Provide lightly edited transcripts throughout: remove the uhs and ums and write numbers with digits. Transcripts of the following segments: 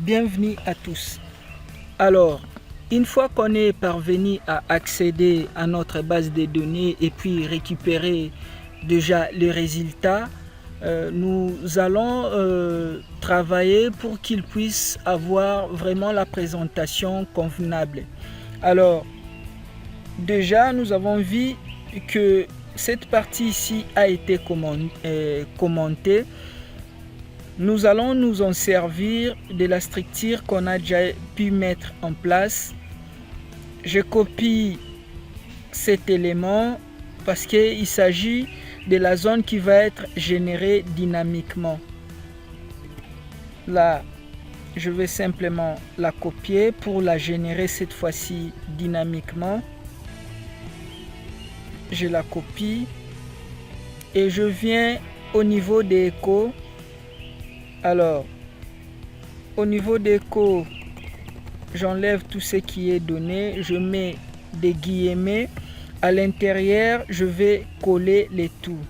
Bienvenue à tous. Alors, une fois qu'on est parvenu à accéder à notre base de données et puis récupérer déjà les résultats, nous allons travailler pour qu'ils puissent avoir vraiment la présentation convenable. Alors, déjà, nous avons vu que cette partie ici a été commentée. Nous allons nous en servir de la structure qu'on a déjà pu mettre en place. Je copie cet élément parce qu'il s'agit de la zone qui va être générée dynamiquement. Là, je vais simplement la copier pour la générer cette fois-ci dynamiquement. Je la copie et je viens au niveau des échos. Alors, au niveau d'écho, j'enlève tout ce qui est donné, je mets des guillemets. À l'intérieur, je vais coller les tout.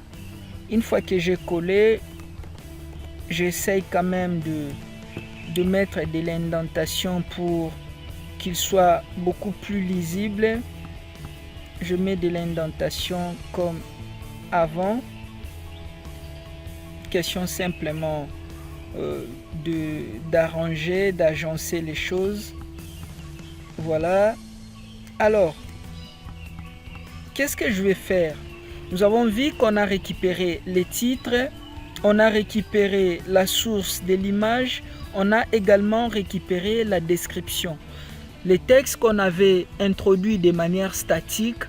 Une fois que j'ai collé, j'essaye quand même de mettre de l'indentation pour qu'il soit beaucoup plus lisible. Je mets de l'indentation comme avant. Question simplement d'arranger, d'agencer les choses. Voilà. Alors, qu'est-ce que je vais faire? Nous avons vu qu'on a récupéré les titres, on a récupéré la source de l'image, on a également récupéré la description. Les textes qu'on avait introduits de manière statique,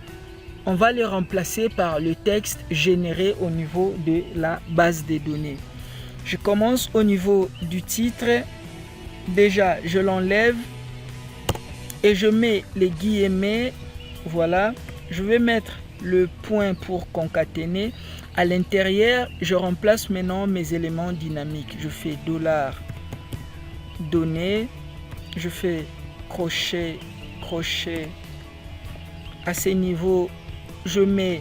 on va les remplacer par le texte généré au niveau de la base de données. Je commence au niveau du titre. Déjà, je l'enlève et je mets les guillemets. Voilà. Je vais mettre le point pour concaténer. À l'intérieur, je remplace maintenant mes éléments dynamiques. Je fais $données. Je fais crochet. À ces niveaux, je mets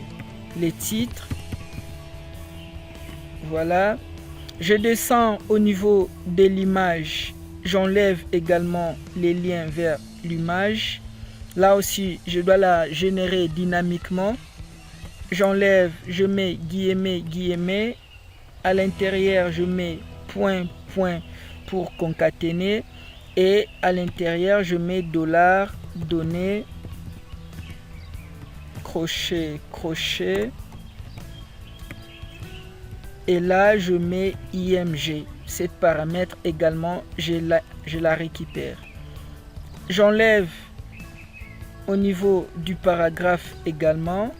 les titres. Voilà. Je descends au niveau de l'image, j'enlève également les liens vers l'image. Là aussi, je dois la générer dynamiquement. J'enlève, je mets guillemets. À l'intérieur, je mets point pour concaténer. Et à l'intérieur, je mets $données, crochet. Et là, je mets IMG. Cette paramètre également, je la récupère. J'enlève au niveau du paragraphe également,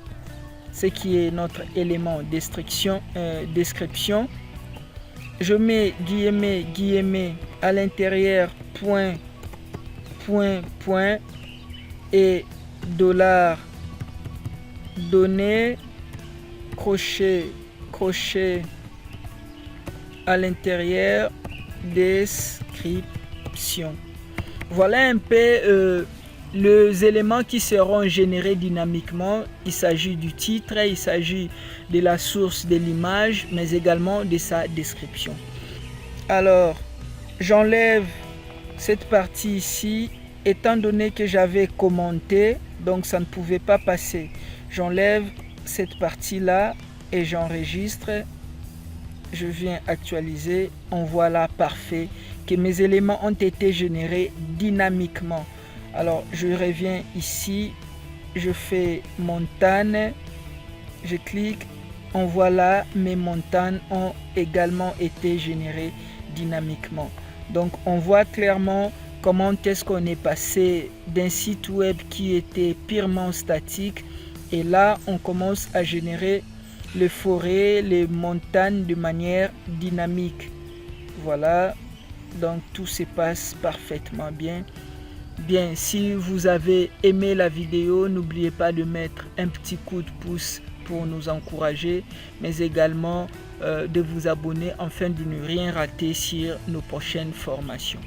ce qui est notre élément description. Je mets guillemets à l'intérieur, point et $données, crochet à l'intérieur, description. Voilà un peu les éléments qui seront générés dynamiquement. Il s'agit du titre, il s'agit de la source de l'image, mais également de sa description. Alors, j'enlève cette partie ici, étant donné que j'avais commenté, donc ça ne pouvait pas passer. J'enlève cette partie-là et j'enregistre. Je viens actualiser, on voit là parfait que mes éléments ont été générés dynamiquement. Alors je reviens ici, je fais montagne, je clique, on voit là mes montagnes ont également été générées dynamiquement. Donc on voit clairement comment est-ce qu'on est passé d'un site web qui était purement statique et là on commence à générer les forêts, les montagnes de manière dynamique. Voilà, donc tout se passe parfaitement bien. Bien, si vous avez aimé la vidéo, n'oubliez pas de mettre un petit coup de pouce pour nous encourager, mais également de vous abonner afin de ne rien rater sur nos prochaines formations.